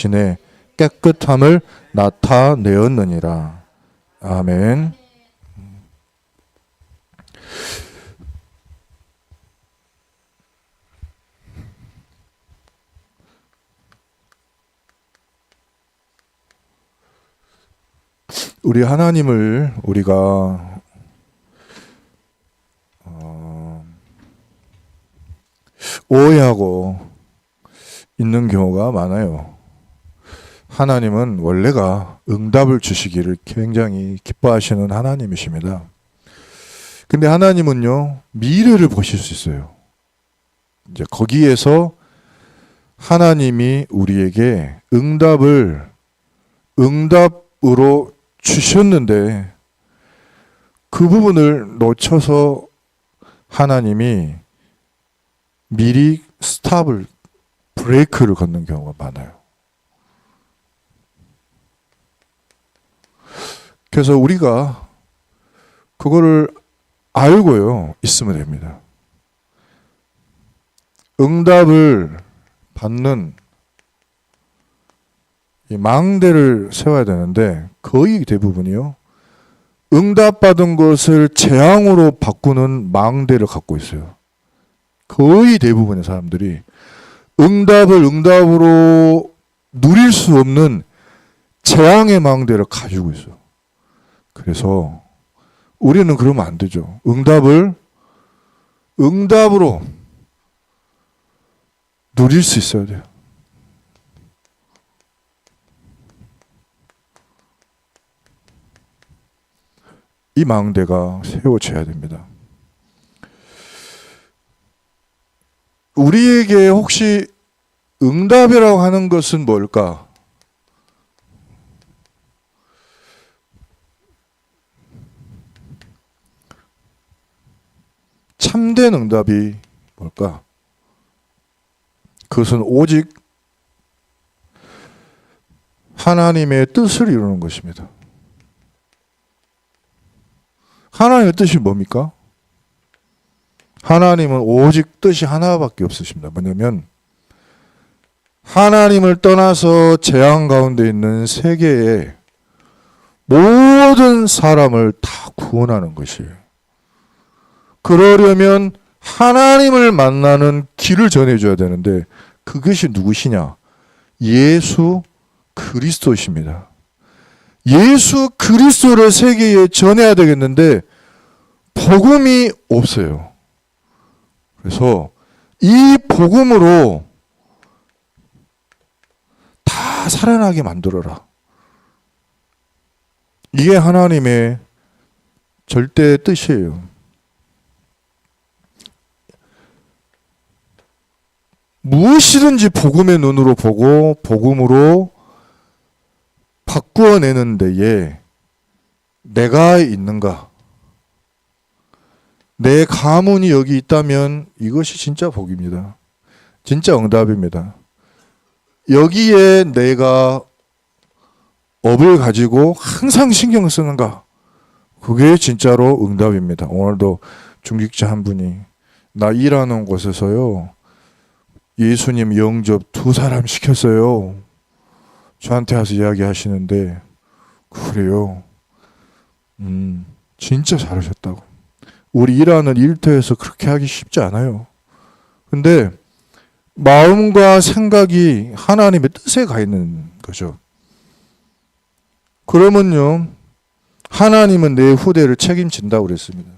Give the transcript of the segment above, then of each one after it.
신의 깨끗함을 나타내었느니라. 아멘. 우리 하나님을 우리가 오해하고 있는 경우가 많아요. 하나님은 원래가 응답을 주시기를 굉장히 기뻐하시는 하나님이십니다. 근데 하나님은요, 미래를 보실 수 있어요. 이제 거기에서 하나님이 우리에게 응답으로 주셨는데 그 부분을 놓쳐서 하나님이 미리 브레이크를 걷는 경우가 많아요. 그래서 우리가 그거를 알고요, 있으면 됩니다. 응답을 받는 이 망대를 세워야 되는데 거의 대부분이요, 응답받은 것을 재앙으로 바꾸는 망대를 갖고 있어요. 거의 대부분의 사람들이 응답을 응답으로 누릴 수 없는 재앙의 망대를 가지고 있어요. 그래서 우리는 그러면 안 되죠. 응답을 응답으로 누릴 수 있어야 돼요. 이 망대가 세워져야 됩니다. 우리에게 혹시 응답이라고 하는 것은 뭘까? 참된 응답이 뭘까? 그것은 오직 하나님의 뜻을 이루는 것입니다. 하나님의 뜻이 뭡니까? 하나님은 오직 뜻이 하나밖에 없으십니다. 뭐냐면 하나님을 떠나서 재앙 가운데 있는 세계의 모든 사람을 다 구원하는 것이에요. 그러려면 하나님을 만나는 길을 전해줘야 되는데 그것이 누구시냐? 예수 그리스도이십니다. 예수 그리스도를 세계에 전해야 되겠는데 복음이 없어요. 그래서 이 복음으로 다 살아나게 만들어라. 이게 하나님의 절대 뜻이에요. 무엇이든지 복음의 눈으로 보고 복음으로 바꾸어내는 데에 내가 있는가? 내 가문이 여기 있다면 이것이 진짜 복입니다. 진짜 응답입니다. 여기에 내가 업을 가지고 항상 신경 쓰는가? 그게 진짜로 응답입니다. 오늘도 중직자 한 분이 나 일하는 곳에서요, 예수님 영접 2사람 시켰어요. 저한테 와서 이야기하시는데 그래요. 진짜 잘하셨다고. 우리 일하는 일터에서 그렇게 하기 쉽지 않아요. 근데 마음과 생각이 하나님의 뜻에 가 있는 거죠. 그러면요, 하나님은 내 후대를 책임진다고 그랬습니다.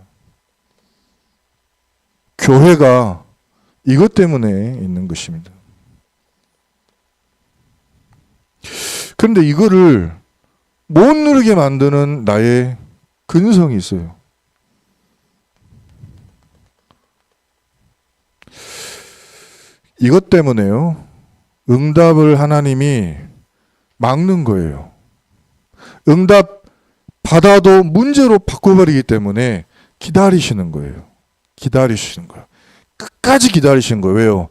교회가 이것 때문에 있는 것입니다. 그런데 이거를 못 누리게 만드는 나의 근성이 있어요. 이것 때문에요, 응답을 하나님이 막는 거예요. 응답 받아도 문제로 바꿔버리기 때문에 기다리시는 거예요. 기다리시는 거예요. 끝까지 기다리시는 거예요. 왜요?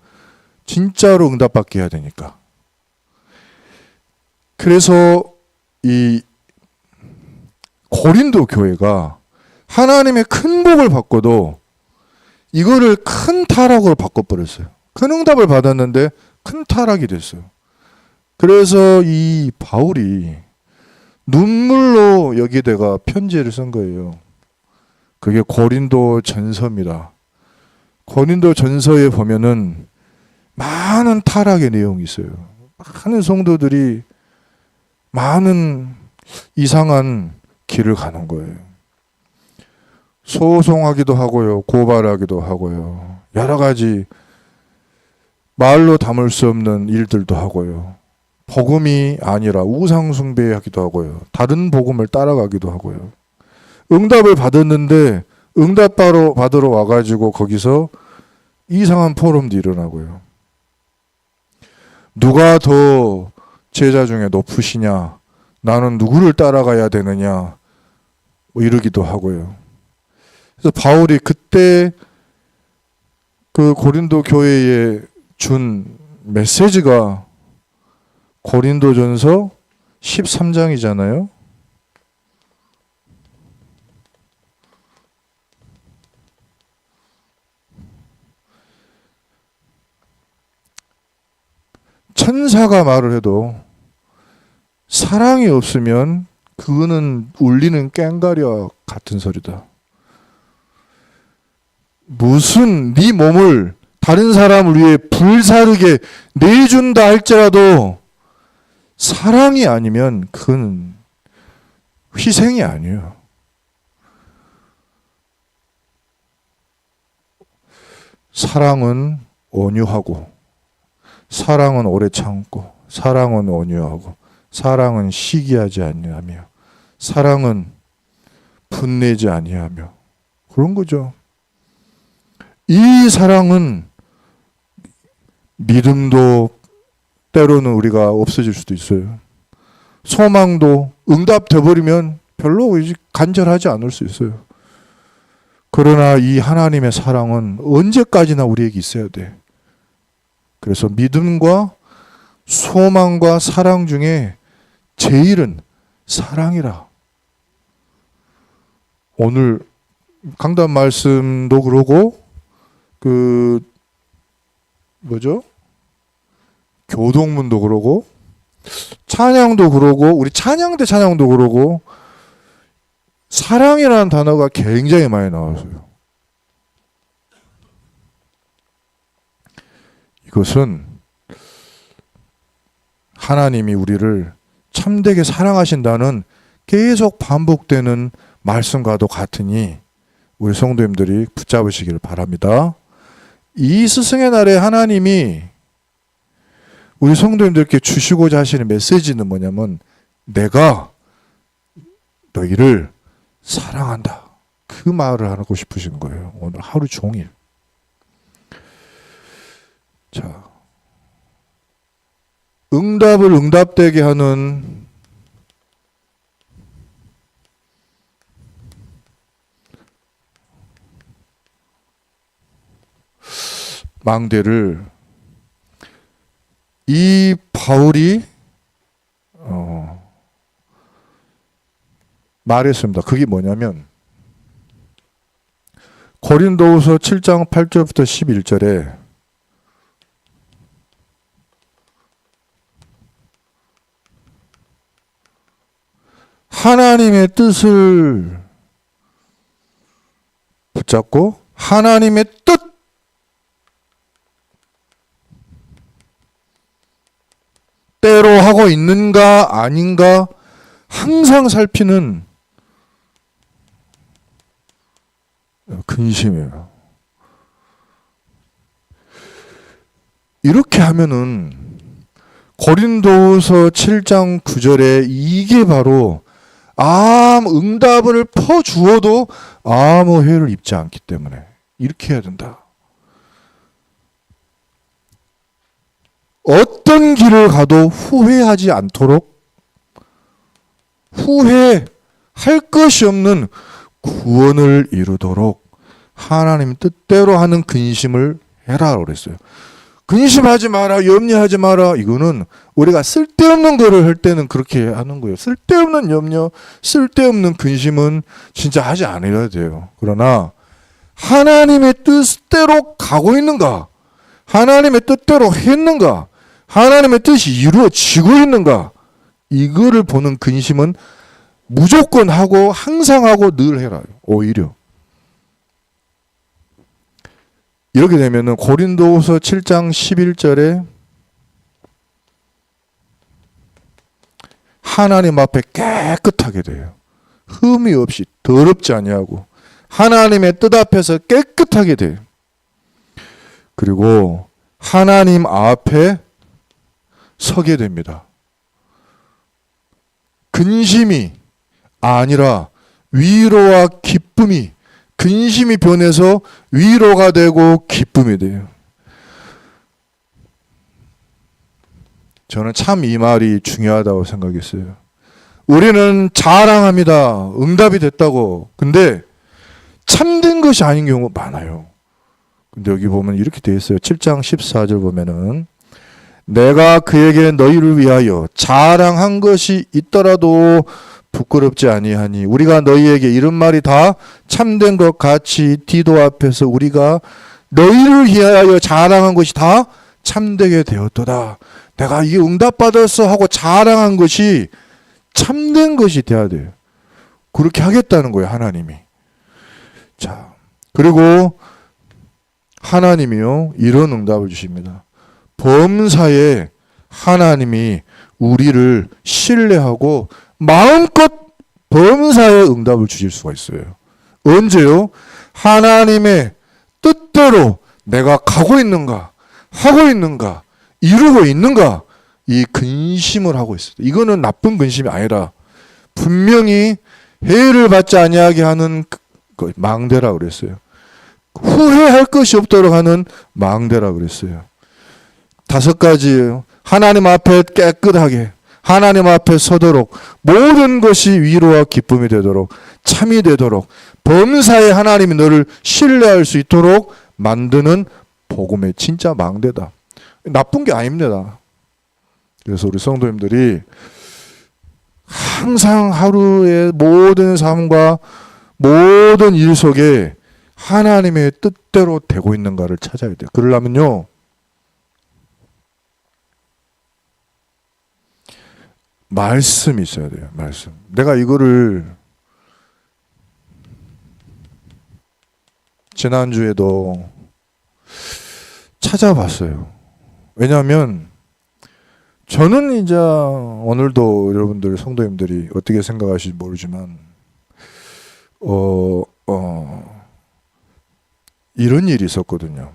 진짜로 응답받게 해야 되니까. 그래서 이 고린도 교회가 하나님의 큰 복을 받고도 이거를 큰 타락으로 바꿔버렸어요. 큰 응답을 받았는데 큰 타락이 됐어요. 그래서 이 바울이 눈물로 여기다가 편지를 쓴 거예요. 그게 고린도 전서입니다. 고린도 전서에 보면은 많은 타락의 내용이 있어요. 많은 성도들이 많은 이상한 길을 가는 거예요. 소송하기도 하고요, 고발하기도 하고요, 여러 가지 말로 담을 수 없는 일들도 하고요. 복음이 아니라 우상 숭배하기도 하고요. 다른 복음을 따라가기도 하고요. 응답을 받았는데 응답 받으러 와가지고 거기서 이상한 포럼도 일어나고요. 누가 더 제자 중에 높으시냐? 나는 누구를 따라가야 되느냐? 뭐 이러기도 하고요. 그래서 바울이 그때 그 고린도 교회에 준 메시지가 고린도전서 13장이잖아요. 천사가 말을 해도 사랑이 없으면 그거는 울리는 꽹과리와 같은 소리다. 무슨 네 몸을 다른 사람을 위해 불사르게 내준다 할지라도 사랑이 아니면 그건 희생이 아니에요. 사랑은 온유하고, 사랑은 오래 참고, 사랑은 온유하고, 사랑은 시기하지 아니하며, 사랑은 분내지 아니하며, 그런 거죠. 이 사랑은 믿음도 때로는 우리가 없어질 수도 있어요. 소망도 응답돼 버리면 별로 간절하지 않을 수 있어요. 그러나 이 하나님의 사랑은 언제까지나 우리에게 있어야 돼. 그래서 믿음과 소망과 사랑 중에 제일은 사랑이라. 오늘 강단 말씀도 그러고 교동문도 그러고 찬양도 그러고 우리 찬양대 찬양도 그러고 사랑이라는 단어가 굉장히 많이 나와서요. 이것은 하나님이 우리를 참되게 사랑하신다는 계속 반복되는 말씀과도 같으니 우리 성도님들이 붙잡으시기를 바랍니다. 이 스승의 날에 하나님이 우리 성도님들께 주시고자 하시는 메시지는 뭐냐면 내가 너희를 사랑한다. 그 말을 하고 싶으신 거예요. 오늘 하루 종일. 자, 응답을 응답되게 하는 망대를 이 바울이 말했습니다. 그게 뭐냐면 고린도후서 7장 8절부터 11절에 하나님의 뜻을 붙잡고 하나님의 뜻대로 하고 있는가 아닌가 항상 살피는 근심이에요. 이렇게 하면은 고린도서 7장 9절에 이게 바로 응답을 퍼주어도 아무 해를 입지 않기 때문에 이렇게 해야 된다. 어떤 길을 가도 후회하지 않도록 후회할 것이 없는 구원을 이루도록 하나님 뜻대로 하는 근심을 해라 그랬어요. 근심하지 마라, 염려하지 마라. 이거는 우리가 쓸데없는 거를 할 때는 그렇게 하는 거예요. 쓸데없는 염려, 쓸데없는 근심은 진짜 하지 않아야 돼요. 그러나 하나님의 뜻대로 가고 있는가? 하나님의 뜻대로 했는가? 하나님의 뜻이 이루어지고 있는가? 이거를 보는 근심은 무조건 하고 항상 하고 늘 해라. 오히려 이렇게 되면은 고린도후서 7장 11절에 하나님 앞에 깨끗하게 돼요. 흠이 없이 더럽지 아니하고 하나님의 뜻 앞에서 깨끗하게 돼요. 그리고 하나님 앞에 서게 됩니다. 근심이 아니라 위로와 기쁨이, 근심이 변해서 위로가 되고 기쁨이 돼요. 저는 참 이 말이 중요하다고 생각했어요. 우리는 자랑합니다. 응답이 됐다고. 근데 참된 것이 아닌 경우가 많아요. 근데 여기 보면 이렇게 되어 있어요. 7장 14절 보면은 내가 그에게 너희를 위하여 자랑한 것이 있더라도 부끄럽지 아니하니 우리가 너희에게 이런 말이 다 참된 것 같이 디도 앞에서 우리가 너희를 위하여 자랑한 것이 다 참되게 되었도다. 내가 이게 응답받았어 하고 자랑한 것이 참된 것이 돼야 돼요. 그렇게 하겠다는 거예요, 하나님이. 자, 그리고 하나님이요, 이런 응답을 주십니다. 범사에 하나님이 우리를 신뢰하고 마음껏 범사에 응답을 주실 수가 있어요. 언제요? 하나님의 뜻대로 내가 가고 있는가, 하고 있는가, 이루고 있는가, 이 근심을 하고 있어요. 이거는 나쁜 근심이 아니라 분명히 해를 받지 아니하게 하는 그 망대라 그랬어요. 후회할 것이 없도록 하는 망대라 그랬어요. 5가지예요. 하나님 앞에 깨끗하게, 하나님 앞에 서도록, 모든 것이 위로와 기쁨이 되도록, 참이 되도록, 범사에 하나님이 너를 신뢰할 수 있도록 만드는 복음의 진짜 망대다. 나쁜 게 아닙니다. 그래서 우리 성도님들이 항상 하루의 모든 삶과 모든 일 속에 하나님의 뜻대로 되고 있는가를 찾아야 돼요. 그러려면요, 말씀이 있어야 돼요. 말씀. 내가 이거를 지난주에도 찾아봤어요. 왜냐하면 저는 이제 오늘도 여러분들 성도님들이 어떻게 생각하실지 모르지만 이런 일이 있었거든요.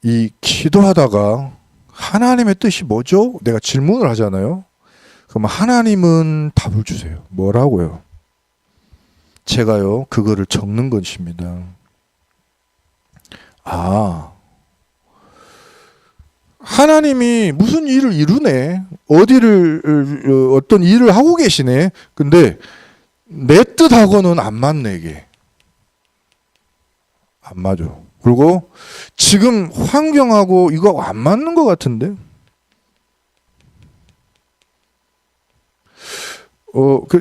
이 기도하다가 하나님의 뜻이 뭐죠? 내가 질문을 하잖아요. 그럼 하나님은 답을 주세요. 뭐라고요? 제가요, 그거를 적는 것입니다. 하나님이 무슨 일을 이루네. 어떤 일을 하고 계시네. 근데 내 뜻하고는 안 맞네, 이게. 안 맞아. 그리고 지금 환경하고 이거 안 맞는 것 같은데?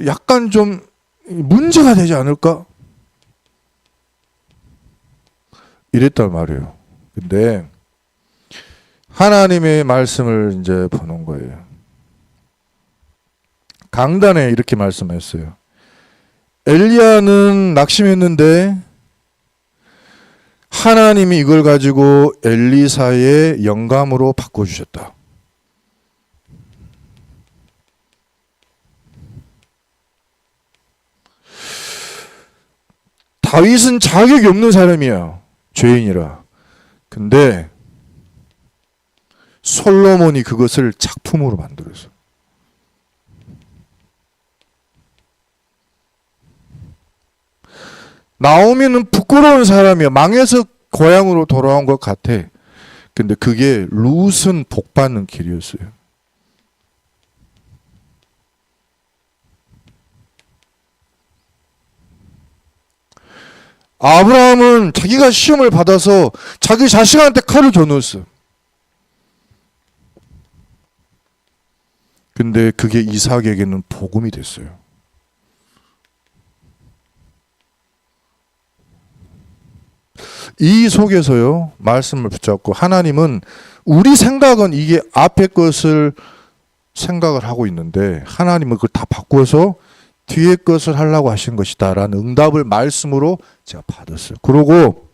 약간 좀 문제가 되지 않을까? 이랬단 말이에요. 근데 하나님의 말씀을 이제 보는 거예요. 강단에 이렇게 말씀했어요. 엘리야는 낙심했는데 하나님이 이걸 가지고 엘리사의 영감으로 바꿔주셨다. 다윗은 자격이 없는 사람이야. 죄인이라. 근데 솔로몬이 그것을 작품으로 만들었어. 나오미는 부끄러운 사람이야. 망해서 고향으로 돌아온 것 같아. 근데 그게 룻은 복받는 길이었어요. 아브라함은 자기가 시험을 받아서 자기 자식한테 칼을 줘넣었어. 근데 그게 이삭에게는 복음이 됐어요. 이 속에서요, 말씀을 붙잡고 하나님은 우리 생각은 이게 앞에 것을 생각을 하고 있는데 하나님은 그걸 다 바꾸어서 뒤에 것을 하려고 하신 것이다 라는 응답을 말씀으로 제가 받았어요. 그러고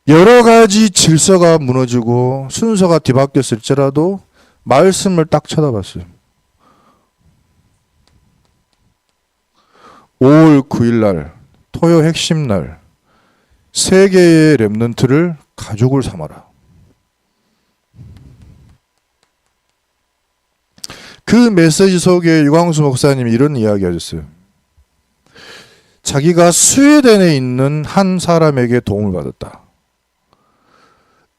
여러 가지 질서가 무너지고 순서가 뒤바뀌었을지라도 말씀을 딱 쳐다봤어요. 5월 9일 날 토요 핵심 날 세 개의 렘넌트를 가족을 삼아라. 그 메시지 속에 유광수 목사님이 이런 이야기 하셨어요. 자기가 스웨덴에 있는 한 사람에게 도움을 받았다.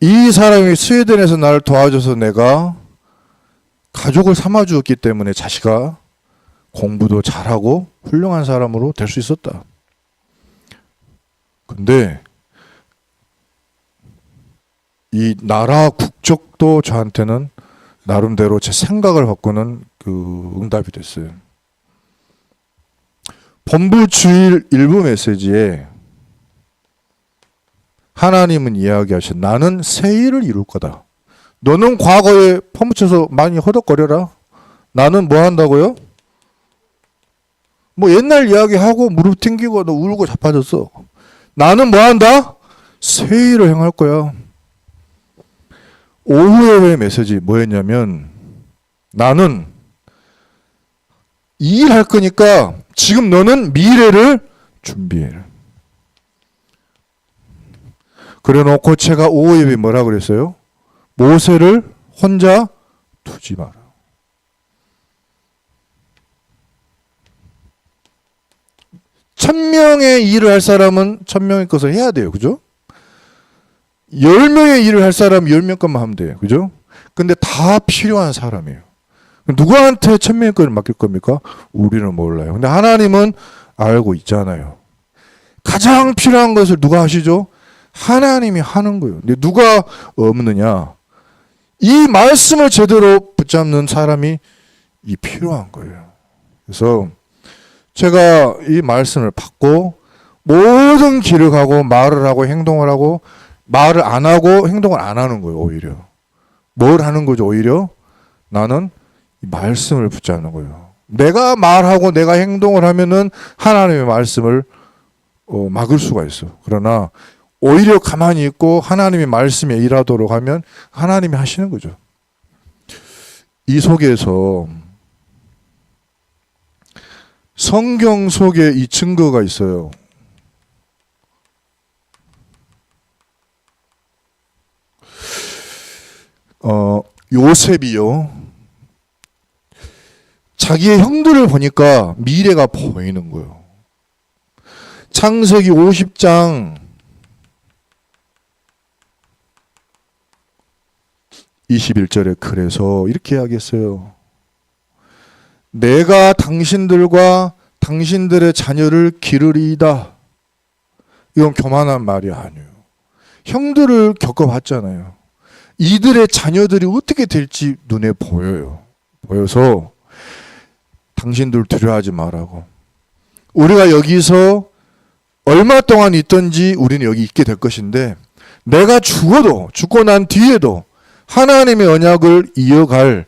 이 사람이 스웨덴에서 나를 도와줘서 내가 가족을 삼아주었기 때문에 자식아 공부도 잘하고 훌륭한 사람으로 될 수 있었다. 근데 이 나라 국적도 저한테는 나름대로 제 생각을 바꾸는 그 응답이 됐어요. 본부 주일 일부 메시지에 하나님은 이야기하신 나는 새 일을 이룰 거다. 너는 과거에 퍼묻혀서 많이 허덕거려라. 나는 뭐 한다고요? 뭐 옛날 이야기하고 무릎 튕기고 너 울고 자빠졌어. 나는 뭐 한다? 새 일을 행할 거야. 오후의 메시지 뭐였냐면 나는 이 일 할 거니까 지금 너는 미래를 준비해. 그래 놓고 제가 오후 예배 뭐라 그랬어요? 모세를 혼자 두지 마라. 천명의 일을 할 사람은 천명의 것을 해야 돼요. 그죠? 10명의 일을 할 사람은 10명 것만 하면 돼요. 그죠? 근데 다 필요한 사람이에요. 누구한테 천명의 것을 맡길 겁니까? 우리는 몰라요. 근데 하나님은 알고 있잖아요. 가장 필요한 것을 누가 하시죠? 하나님이 하는 거예요. 근데 누가 없느냐? 이 말씀을 제대로 붙잡는 사람이 이 필요한 거예요. 그래서 제가 이 말씀을 받고 모든 길을 가고 말을 하고 행동을 하고 말을 안 하고 행동을 안 하는 거예요. 오히려 뭘 하는 거죠? 오히려 나는 이 말씀을 붙잡는 거예요. 내가 말하고 내가 행동을 하면은 하나님의 말씀을 막을 수가 있어. 그러나 오히려 가만히 있고 하나님의 말씀에 일하도록 하면 하나님이 하시는 거죠. 이 속에서 성경 속에 이 증거가 있어요. 요셉이요. 자기의 형들을 보니까 미래가 보이는 거예요. 창세기 50장 21절에 그래서 이렇게 이야기했어요. 내가 당신들과 당신들의 자녀를 기르리이다. 이건 교만한 말이 아니에요. 형들을 겪어봤잖아요. 이들의 자녀들이 어떻게 될지 눈에 보여요. 보여서 당신들 두려워하지 말라고. 우리가 여기서 얼마 동안 있든지 우리는 여기 있게 될 것인데 내가 죽어도 죽고 난 뒤에도 하나님의 언약을 이어갈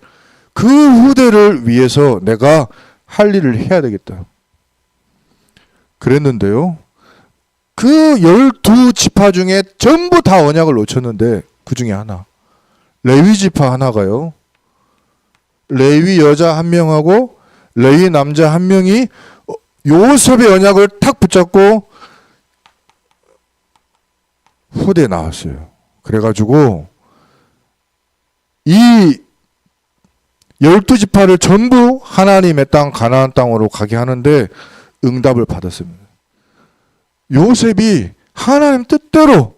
그 후대를 위해서 내가 할 일을 해야 되겠다. 그랬는데요. 그 12지파 중에 전부 다 언약을 놓쳤는데 그 중에 하나. 레위 지파 하나가요. 레위 여자 한 명하고 레위 남자 한 명이 요셉의 언약을 탁 붙잡고 후대에 나왔어요. 그래가지고 이 12지파를 전부 하나님의 땅 가나안 땅으로 가게 하는데 응답을 받았습니다. 요셉이 하나님 뜻대로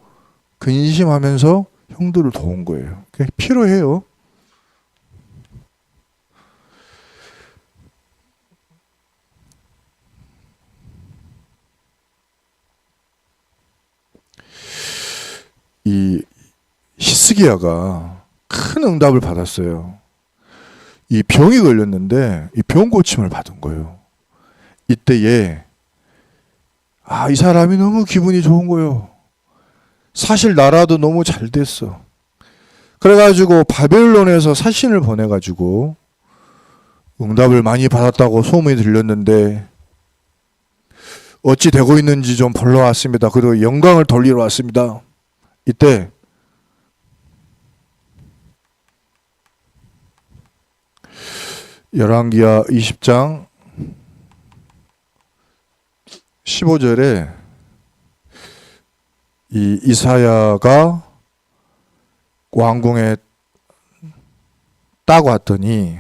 근심하면서 형들을 도운 거예요. 그게 필요해요. 이 히스기야가 큰 응답을 받았어요. 이 병이 걸렸는데 이 병 고침을 받은 거예요. 이때에 이 사람이 너무 기분이 좋은 거예요. 사실 나라도 너무 잘 됐어. 그래가지고 바벨론에서 사신을 보내가지고 응답을 많이 받았다고 소문이 들렸는데 어찌 되고 있는지 좀 보러 왔습니다. 그리고 영광을 돌리러 왔습니다. 이때 열왕기하 20장 15절에 이 이사야가 왕궁에 딱 왔더니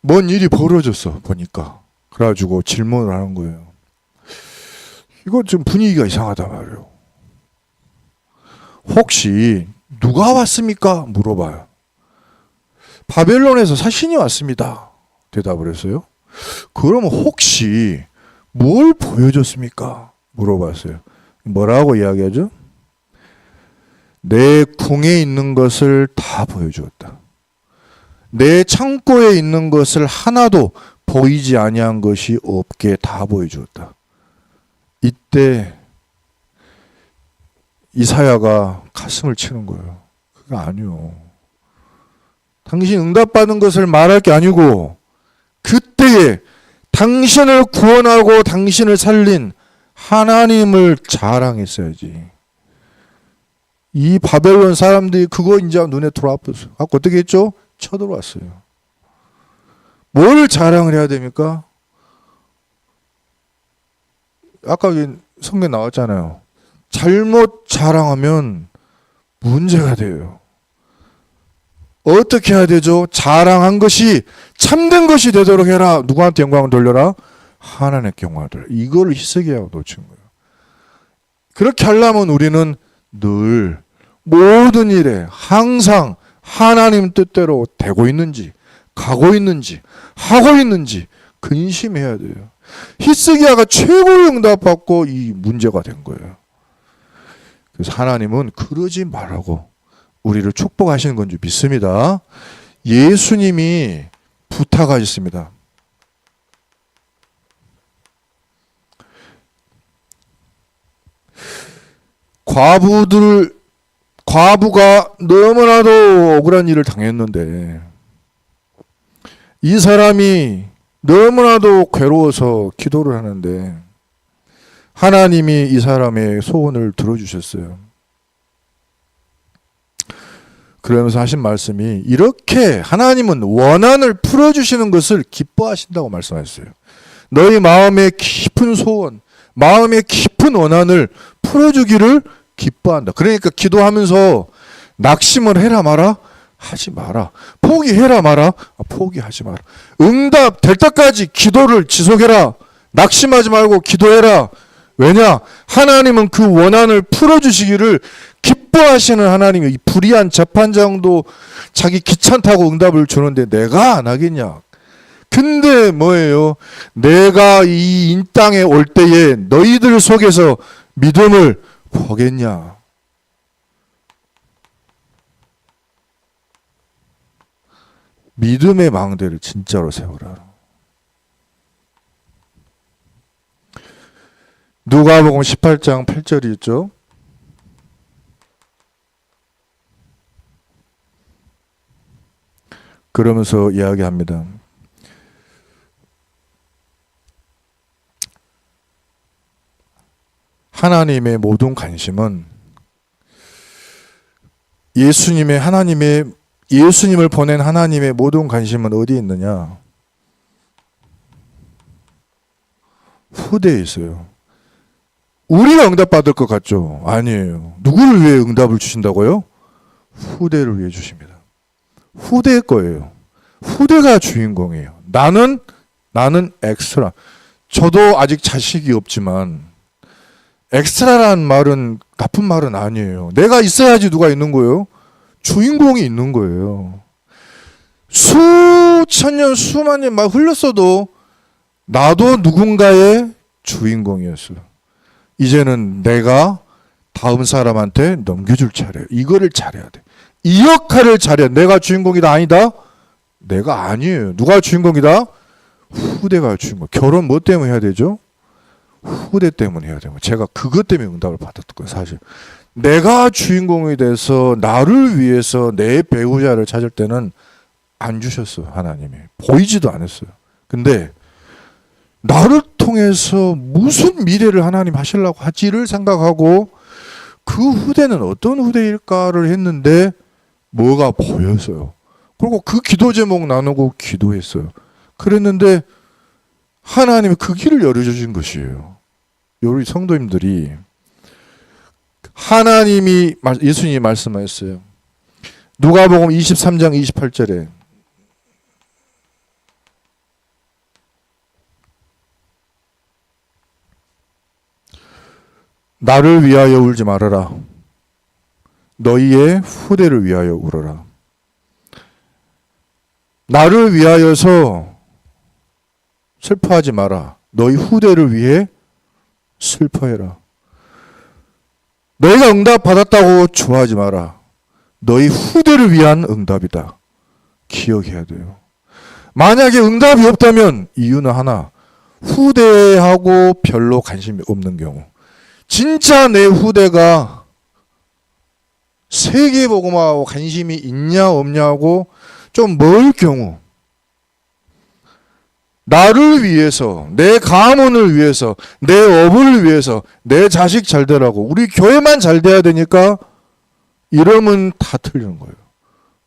뭔 일이 벌어졌어 보니까. 그래가지고 질문을 하는 거예요. 이거 좀 분위기가 이상하단 말이에요. 혹시 누가 왔습니까? 물어봐요. 바벨론에서 사신이 왔습니다. 대답을 했어요. 그러면 혹시 뭘 보여줬습니까? 물어봤어요. 뭐라고 이야기하죠? 내 궁에 있는 것을 다 보여주었다. 내 창고에 있는 것을 하나도 보이지 아니한 것이 없게 다 보여주었다. 이때 이사야가 가슴을 치는 거예요. 그거 아니요. 당신 응답받은 것을 말할 게 아니고 그때에 당신을 구원하고 당신을 살린 하나님을 자랑했어야지. 이 바벨론 사람들이 그거 이제 눈에 들어왔어요. 어떻게 했죠? 쳐들어왔어요. 뭘 자랑을 해야 됩니까? 아까 성경 나왔잖아요. 잘못 자랑하면 문제가 돼요. 어떻게 해야 되죠? 자랑한 것이 참된 것이 되도록 해라. 누구한테 영광을 돌려라? 하나님께 영광을 돌려라. 이걸 희석해야 놓친 거예요. 그렇게 하려면 우리는 늘 모든 일에 항상 하나님 뜻대로 되고 있는지 가고 있는지 하고 있는지 근심해야 돼요. 히스기야가 최고의 응답받고 이 문제가 된 거예요. 그래서 하나님은 그러지 말라고 우리를 축복하시는 건 줄 믿습니다. 예수님이 부탁하셨습니다. 과부가 너무나도 억울한 일을 당했는데 이 사람이 너무나도 괴로워서 기도를 하는데 하나님이 이 사람의 소원을 들어주셨어요. 그러면서 하신 말씀이 이렇게 하나님은 원한을 풀어주시는 것을 기뻐하신다고 말씀하셨어요. 너희 마음의 깊은 소원, 마음의 깊은 원한을 풀어주기를 기뻐한다. 그러니까 기도하면서 낙심을 해라 마라? 하지 마라. 포기해라 마라? 포기하지 마라. 응답 될 때까지 기도를 지속해라. 낙심하지 말고 기도해라. 왜냐? 하나님은 그 원한을 풀어주시기를 기뻐하시는 하나님이 이 불의한 재판장도 자기 귀찮다고 응답을 주는데 내가 안 하겠냐? 근데 뭐예요? 내가 이 땅에 올 때에 너희들 속에서 믿음을 보겠냐? 믿음의 망대를 진짜로 세우라. 누가복음 18장 8절이 있죠. 그러면서 이야기합니다. 하나님의 모든 관심은 예수님을 보낸 하나님의 모든 관심은 어디에 있느냐? 후대에 있어요. 우리가 응답받을 것 같죠? 아니에요. 누구를 위해 응답을 주신다고요? 후대를 위해 주십니다. 후대의 거예요. 후대가 주인공이에요. 나는 엑스트라. 저도 아직 자식이 없지만 엑스트라라는 말은 나쁜 말은 아니에요. 내가 있어야지 누가 있는 거예요? 주인공이 있는 거예요. 수천 년, 수만 년 막 흘렀어도 나도 누군가의 주인공이었어요. 이제는 내가 다음 사람한테 넘겨줄 차례예요. 이거를 잘해야 돼. 이 역할을 잘해야 돼. 내가 주인공이다 아니다? 내가 아니에요. 누가 주인공이다? 후대가 주인공. 결혼 뭐 때문에 해야 되죠? 후대 때문에 해야 되고. 제가 그것 때문에 응답을 받았던 거예요, 사실. 내가 주인공이 돼서 나를 위해서 내 배우자를 찾을 때는 안 주셨어요, 하나님이. 보이지도 않았어요. 근데 나를 통해서 무슨 미래를 하나님 하시려고 하지를 생각하고 그 후대는 어떤 후대일까를 했는데 뭐가 보였어요. 그리고 그 기도 제목 나누고 기도했어요. 그랬는데 하나님이 그 길을 열어주신 것이에요. 우리 성도님들이 하나님이 예수님이 말씀하셨어요. 누가복음 23장 28절에 나를 위하여 울지 말아라. 너희의 후대를 위하여 울어라. 나를 위하여서 슬퍼하지 마라. 너희 후대를 위해 슬퍼해라. 너희가 응답 받았다고 좋아하지 마라. 너희 후대를 위한 응답이다. 기억해야 돼요. 만약에 응답이 없다면 이유는 하나. 후대하고 별로 관심이 없는 경우. 진짜 내 후대가 세계복음하고 관심이 있냐 없냐고 좀 멀 경우, 나를 위해서, 내 가문을 위해서, 내 어부를 위해서, 내 자식 잘 되라고, 우리 교회만 잘 돼야 되니까 이러면 다 틀리는 거예요.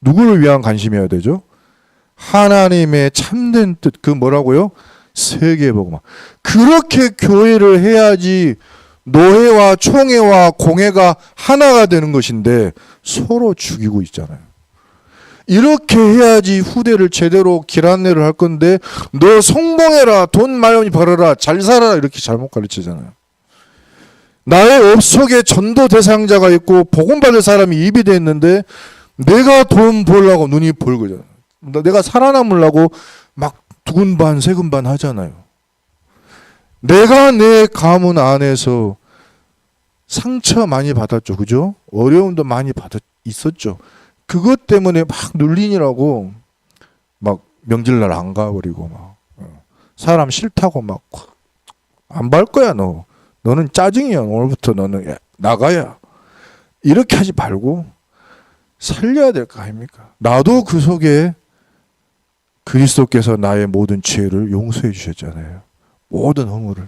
누구를 위한 관심이어야 되죠? 하나님의 참된 뜻, 그 뭐라고요? 세계복음. 그렇게 교회를 해야지 노예와 총회와 공회가 하나가 되는 것인데 서로 죽이고 있잖아요. 이렇게 해야지 후대를 제대로 길 안내를 할 건데 너 성공해라, 돈 많이 벌어라, 잘 살아라 이렇게 잘못 가르치잖아요. 나의 업 속에 전도 대상자가 있고 복음 받을 사람이 입이 돼 있는데 내가 돈 벌려고 눈이 벌거든. 내가 살아남으려고 막 두근반 세근반 하잖아요. 내가 내 가문 안에서 상처 많이 받았죠. 그죠? 어려움도 많이 있었죠. 그것 때문에 막 눌리느라고 막 명절날 안 가버리고 막 사람 싫다고 막 안 볼 거야 너. 너는 짜증이야. 오늘부터 너는 나가야. 이렇게 하지 말고 살려야 될 거 아닙니까? 나도 그 속에 그리스도께서 나의 모든 죄를 용서해 주셨잖아요. 모든 허물을.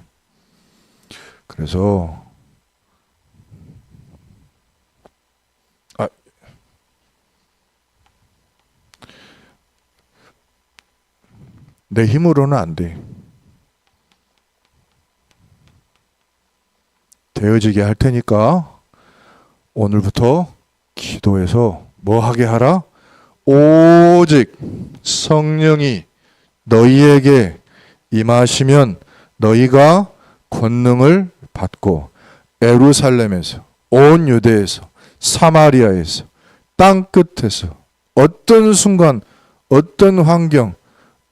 그래서 내 힘으로는 안 돼. 되어지게 할 테니까 오늘부터 기도해서 뭐 하게 하라? 오직 성령이 너희에게 임하시면 너희가 권능을 받고 예루살렘에서 온 유대에서 사마리아에서 땅 끝에서 어떤 순간 어떤 환경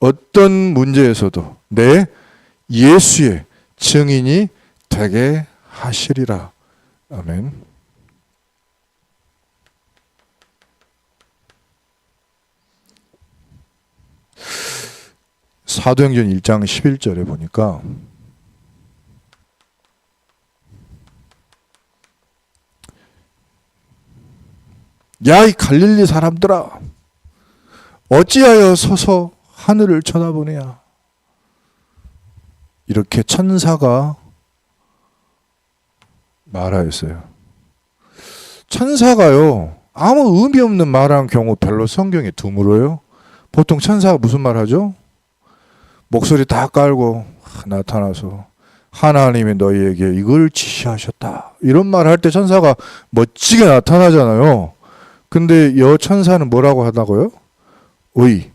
어떤 문제에서도 내 예수의 증인이 되게 하시리라. 아멘. 사도행전 1장 11절에 보니까 야, 이 갈릴리 사람들아, 어찌하여 서서 하늘을 쳐다보느냐. 이렇게 천사가 말하였어요. 천사가요, 아무 의미 없는 말한 경우 별로 성경에 드물어요. 보통 천사가 무슨 말 하죠? 목소리 다 깔고 나타나서 하나님이 너희에게 이걸 지시하셨다. 이런 말 할 때 천사가 멋지게 나타나잖아요. 근데 여 천사는 뭐라고 하다고요? 어이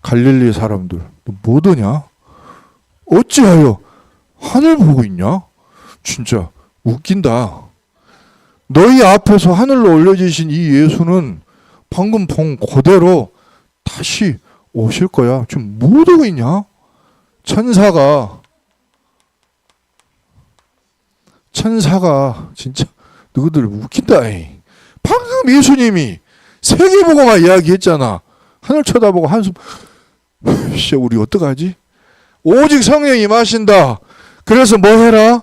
갈릴리 사람들 너 뭐더냐? 어찌하여 하늘 보고 있냐? 진짜 웃긴다. 너희 앞에서 하늘로 올려지신 이 예수는 방금 본 그대로 다시 오실 거야. 지금 뭐 하고 있냐? 천사가 진짜 너희들 웃긴다. 방금 예수님이 세계복음화 이야기했잖아. 하늘 쳐다보고 한숨. 우리 어떡하지? 오직 성령이 임하신다. 그래서 뭐 해라?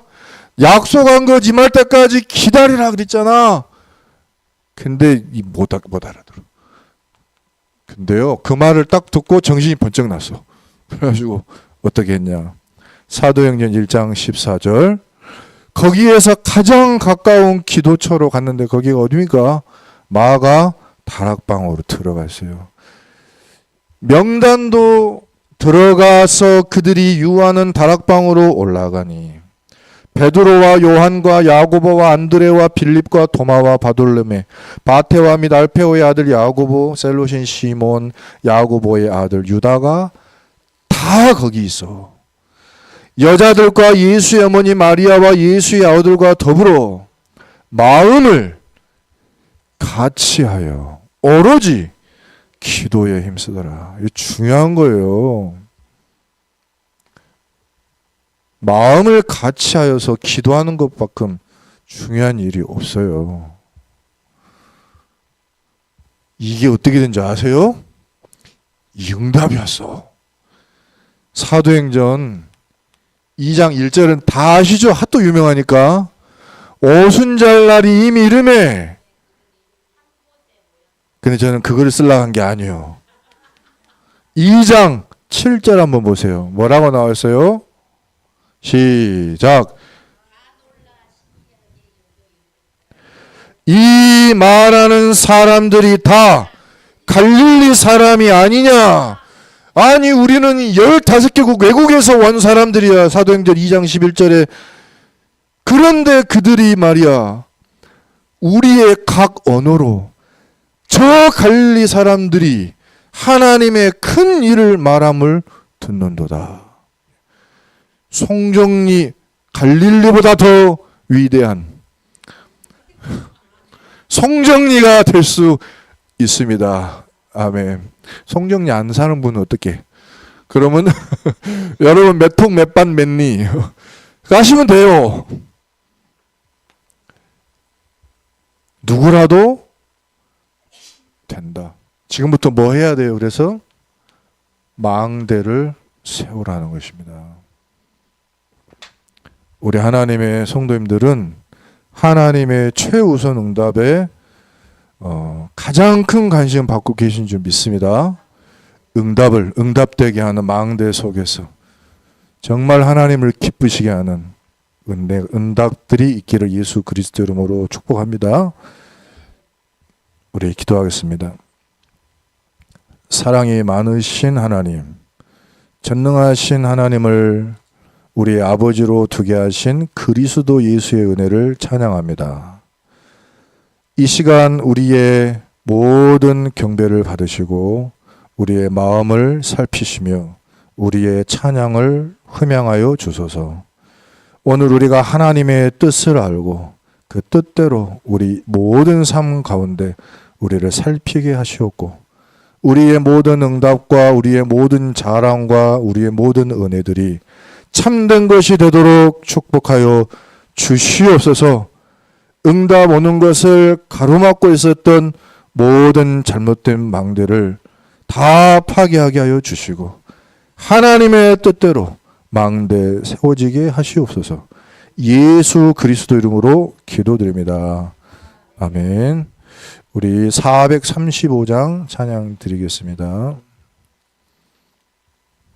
약속한 것 임할 때까지 기다리라 그랬잖아. 근데 못 알아들어. 근데요, 그 말을 딱 듣고 정신이 번쩍 났어. 그래가지고 어떻게 했냐? 사도행전 1장 14절. 거기에서 가장 가까운 기도처로 갔는데 거기가 어디입니까? 마가 다락방으로 들어갔어요. 명단도 들어가서 그들이 유하는 다락방으로 올라가니 베드로와 요한과 야고보와 안드레와 빌립과 도마와 바돌레메, 바테와 및 알페오의 아들 야고보, 셀로신 시몬, 야고보의 아들 유다가 다 거기 있어. 여자들과 예수의 어머니 마리아와 예수의 아우들과 더불어 마음을 같이하여 오로지 기도에 힘쓰더라. 이거 중요한 거예요. 마음을 같이하여서 기도하는 것만큼 중요한 일이 없어요. 이게 어떻게 된지 아세요? 응답이었어. 사도행전 2장 1절은 다 아시죠? 하도 유명하니까. 오순절날이 이미 이름에. 근데 저는 그거를 쓰려고 한 게 아니에요. 2장 7절 한번 보세요. 뭐라고 나왔어요? 시작. 이 말하는 사람들이 다 갈릴리 사람이 아니냐? 아니 우리는 15개국 외국에서 온 사람들이야. 사도행전 2장 11절에. 그런데 그들이 말이야, 우리의 각 언어로 저 갈릴리 사람들이 하나님의 큰 일을 말함을 듣는도다. 송정리 갈릴리보다 더 위대한 송정리가 될 수 있습니다. 아멘. 송정리 안 사는 분은 어떻게? 그러면 여러분 몇 통 몇 반 몇 리 가시면 돼요. 누구라도 된다. 지금부터 뭐 해야 돼요? 그래서 망대를 세우라는 것입니다. 우리 하나님의 성도님들은 하나님의 최우선 응답에 가장 큰 관심을 받고 계신 줄 믿습니다. 응답을 응답되게 하는 망대 속에서 정말 하나님을 기쁘시게 하는 응답들이 있기를 예수 그리스도 이름으로 축복합니다. 우리 기도하겠습니다. 사랑이 많으신 하나님, 전능하신 하나님을 우리의 아버지로 두게 하신 그리스도 예수의 은혜를 찬양합니다. 이 시간 우리의 모든 경배를 받으시고 우리의 마음을 살피시며 우리의 찬양을 흠양하여 주소서. 오늘 우리가 하나님의 뜻을 알고 그 뜻대로 우리 모든 삶 가운데 우리를 살피게 하시옵고 우리의 모든 응답과 우리의 모든 자랑과 우리의 모든 은혜들이 참된 것이 되도록 축복하여 주시옵소서. 응답 오는 것을 가로막고 있었던 모든 잘못된 망대를 다 파괴하게 하여 주시고 하나님의 뜻대로 망대 세워지게 하시옵소서. 예수 그리스도 이름으로 기도드립니다. 아멘. 우리 435장 찬양 드리겠습니다.